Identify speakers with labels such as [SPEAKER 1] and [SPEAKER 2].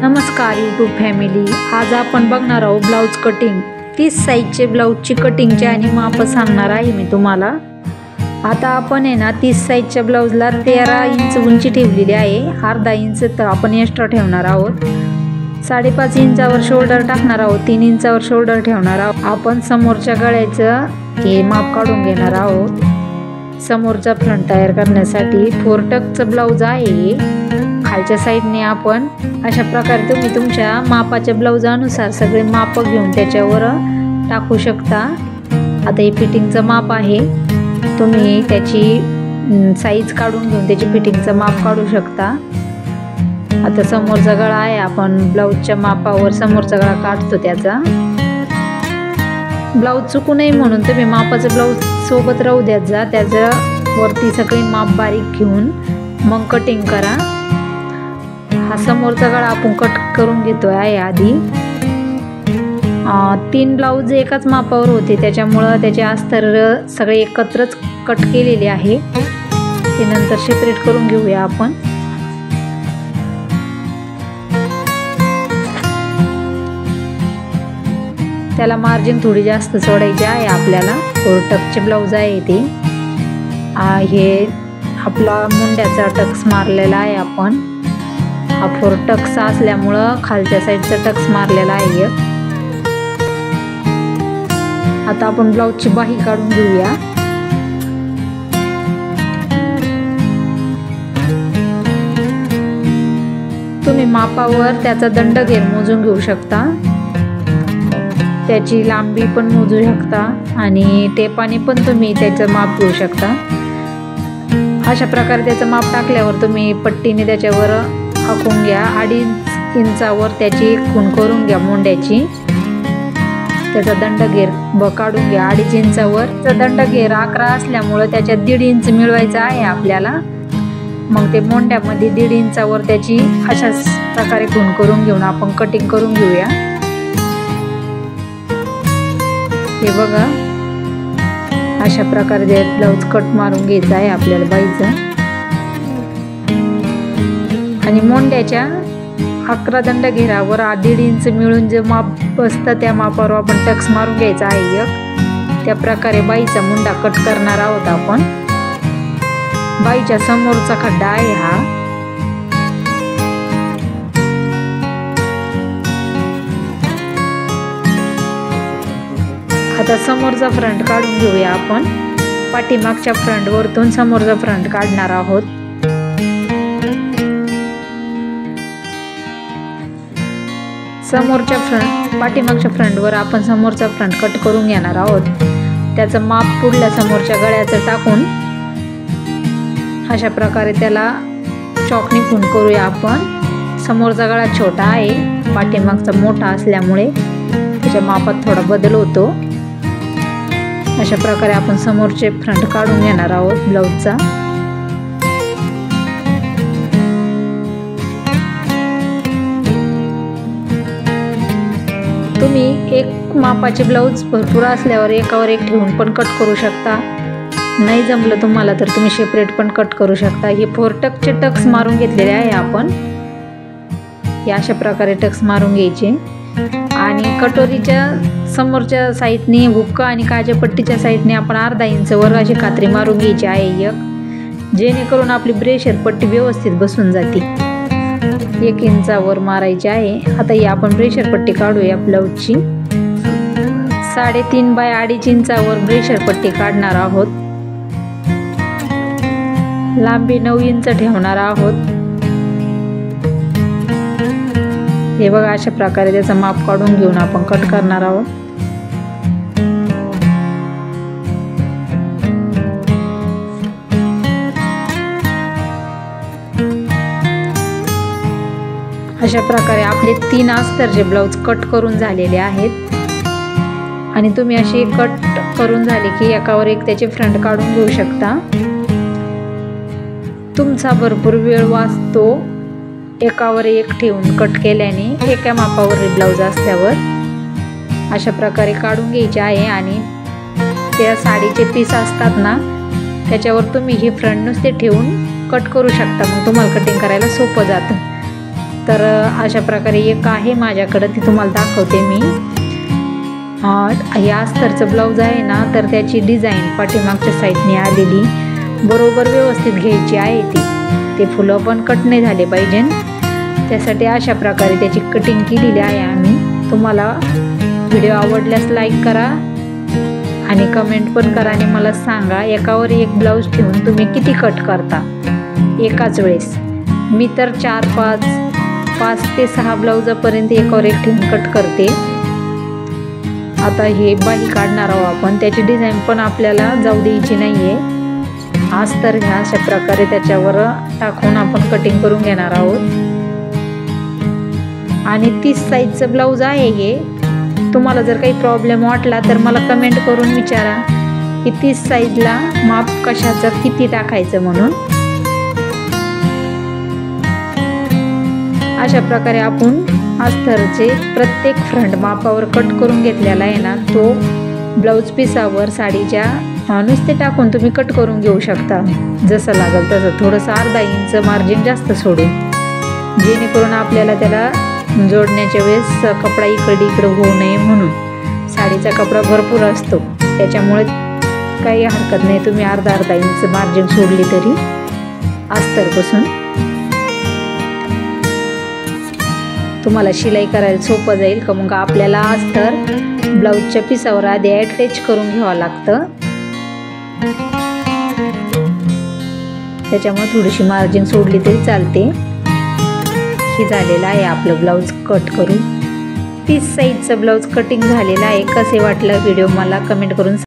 [SPEAKER 1] नमस्कार YouTube family, आज आपण बघणार आहोत ब्लाऊज कटिंग। 30 साईजचे ब्लाऊजची कटिंगचे आणि माप सांगणार आहे मी तुम्हाला। आता आपण आहे ना 30 साईजच्या ब्लाऊजला 13 इंच उंची ठेवलेली आहे, अर्धा इंच तर आपण एक्स्ट्रा ठेवणार आहोत। 5.5 इंचावर शोल्डर टाकणार आहोत, 3 इंचावर शोल्डर ठेवणार आहोत। आपण समोरच्या गळ्याचं हे माप काढून घेणार आहोत। समोरचा फ्रंट तयार करण्यासाठी 4 टक्सचं ब्लाऊज आहे। खालच्या साईडने आपण अशा प्रकारे तुम्ही तुमच्या मापाच्या ब्लाऊजानुसार सगळे माप घेऊन त्याच्यावर टाकू शकता। आता हे फिटिंगचं माप आहे, तुम्ही त्याची साईज काढून घेऊन त्याची फिटिंगचं माप काढू शकता। आता समोरचा गळा आहे, आपण ब्लाऊजच्या मापावर समोरचा गळा काढतो। त्याचा ब्लाऊज चुकू नये म्हणून तुम्ही मापाचं ब्लाऊज सोबत राहू द्यात जा, त्याच्या वरती सगळी माप बारीक घेऊन मग कटिंग करा। हा समोरचा गळा आपण कट करून घेतोय आहे आधी। 3 ब्लाऊज एकाच मापावर होते, त्याच्यामुळं त्याचे अस्तर सगळे एकत्रच कट केलेले आहे, ते नंतर सेपरेट करून घेऊया आपण। त्याला मार्जिन थोडी जास्त सोडायची आहे आपल्याला। 4 टक्सचे ब्लाऊज आहे ते। हे आपला मुंड्याचा टक्स मारलेला आहे आपण। हा 4 टक्स असल्यामुळं खालच्या साईडचा टक्स मारलेला आहे। आता आपण ब्लाऊजची बाही काढून घेऊया। तुम्ही मापावर त्याचा दंडघेर मोजून घेऊ शकता, त्याची लांबी पण मोजू शकता आणि टेपाने पण तुम्ही त्याचं माप घेऊ शकता। अशा प्रकारे त्याचं माप टाकल्यावर तुम्ही पट्टीने त्याच्यावर आखून घ्या। 2.5 इंचावर त्याची खूण करून घ्या मुंड्याची। त्याचा दंडघेर काढून घ्या 2.5 इंचावर। त्याचा दंडघेर 11 असल्यामुळं त्याच्यात 1.5 इंच मिळवायचा आहे आपल्याला। मग ते मोंड्यामध्ये 1.5 इंचावर त्याची अशाच प्रकारे खूण करून घेऊन आपण कटिंग करून घेऊया। हे बघा, अशा प्रकारे ब्लाऊज कट मारून घ्यायचा आहे आपल्याला बाईचं। आणि मोंड्याच्या 11 दंडघेरावर 1.5 इंच मिळून जे माप बसतं त्या मापावर आपण टक्स मारून घ्यायचा आहे। त्या प्रकारे बाईचा मुंडा कट करणार आहोत आपण। बाईच्या समोरचा खड्डा आहे हा। आता समोरचा फ्रंट काढून घेऊया आपण। पाठीमागच्या फ्रंट वरतून समोरचा फ्रंट काढणार आहोत। समोरच्या पाठीमागच्या फ्रंटवर आपण समोरचा फ्रंट कट करून घेणार आहोत। त्याचं माप पुढल्या समोरच्या गळ्याचं टाकून अशा प्रकारे त्याला चॉकनी खूण करूया आपण। समोरचा गळा छोटा आहे, पाठीमागचा मोठा असल्यामुळे त्याच्या मापात थोडा बदल होतो। अशा प्रकारे आपण समोरचे फ्रंट काढून घेणार आहोत ब्लाऊजचा। तुम्ही एक मापाचे ब्लाऊज भरपूर असल्यावर एकावर एक ठेवून पण कट करू शकता, नाही जमलं तुम्हाला तर तुम्ही सेपरेट पण कट करू शकता। हे 4 टक्सचे टक्स मारून घेतलेले आहे आपण। हे अशा प्रकारे टक्स मारून घ्यायचे आणि कटोरीच्या समोरच्या साईडने हुक्का आणि काजेपट्टीच्या साईडने आपण 1/2 इंचवर अशी कात्री मारून घ्यायची आहे, जेणेकरून आपली ब्रेशर पट्टी व्यवस्थित बसून जाते। 1 इंचावर मारायची आहे। आता ही आपण ब्रेशर पट्टी काढूया ब्लाऊजची। 3.5 बाय 2.5 इंचावर ब्रेशर पट्टी काढणार आहोत। लांबी 9 इंच ठेवणार आहोत। हे बघा, अशा प्रकारे त्याचं माप काढून घेऊन आपण कट करणार आहोत। अशा प्रकारे आपले 3 अस्तरचे ब्लाऊज कट करून झालेले आहेत आणि तुम्ही अशी कट करून झाले की एकावर एक त्याचे फ्रंट काढून घेऊ शकता। तुमचा भरपूर वेळ वाचतो एकावर एक ठेवून कट केल्याने। एका मापावर ब्लाऊज असल्यावर अशा प्रकारे काढून घ्यायचे आहे आणि त्या साडीचे पीस असतात ना, त्याच्यावर तुम्ही हे फ्रंट नुसते ठेवून कट करू शकता, मग तुम्हाला कटिंग करायला सोपं जातं। तर अशा प्रकारे एक आहे माझ्याकडं, ती तुम्हाला दाखवते मी. हे अस्तरचं ब्लाऊज आहे ना, तर त्याची डिझाईन पाठीमागच्या साईडने आलेली बरोबर व्यवस्थित घ्यायची आहे. ते फुलं पण कट नाही झाले पाहिजे, त्यासाठी अशा प्रकारे त्याची कटिंग केलेली आहे आम्ही. तुम्हाला व्हिडिओ आवडल्यास लाईक करा आणि कमेंट पण करा आणि मला सांगा एकावर एक ब्लाऊज ठेवून तुम्ही किती कट करता एकाच वेळेस. मी तर 5 ते 6 ब्लाऊजापर्यंत एकावर एक ठेवून कट करते. आता हे बाही काढणार आहोत आपण, त्याची डिझाईन पण आपल्याला जाऊ द्यायची नाही आहे. अस्तर ह्या अशा प्रकारे त्याच्यावर टाकून आपण कटिंग करून घेणार आहोत. आणि 30 साईजचं ब्लाऊज आहे हे. तुम्हाला जर काही प्रॉब्लेम वाटला तर मला कमेंट करून विचारा की 30 साईजला माप कशाचं किती टाकायचं म्हणून. अशा प्रकारे आपण अस्तरचे प्रत्येक फ्रंट मापावर कट करून घेतलेला आहे ना, तो ब्लाऊज पिसावर साडीच्या नुसते टाकून तुम्ही कट करून घेऊ शकता. जसं लागेल तसं, थोडंसं अर्धा इंच मार्जिन जास्त सोडून, जेणेकरून आपल्याला त्याला जोडण्याच्या वेळेस कपडा इकडे होऊ नये म्हणून. साडीचा कपडा भरपूर असतो, त्याच्यामुळे काही हरकत नाही तुम्ही अर्धा इंच मार्जिन सोडली तरी अस्तरपासून. तुम्हाला शिलाई करायला सोपं जाईल का मग आपल्याला अस्तर ब्लाऊजच्या पिसावर आधी अटॅच करून घ्यावं लागतं. त्याच्यामुळे थोडीशी मार्जिन सोडली तरी चालते. हे झालेलं आहे आपलं ब्लाऊज कट करून. 30 साईजचं ब्लाऊज कटिंग झालेलं आहे. कसे वाटलं व्हिडिओ मला कमेंट करून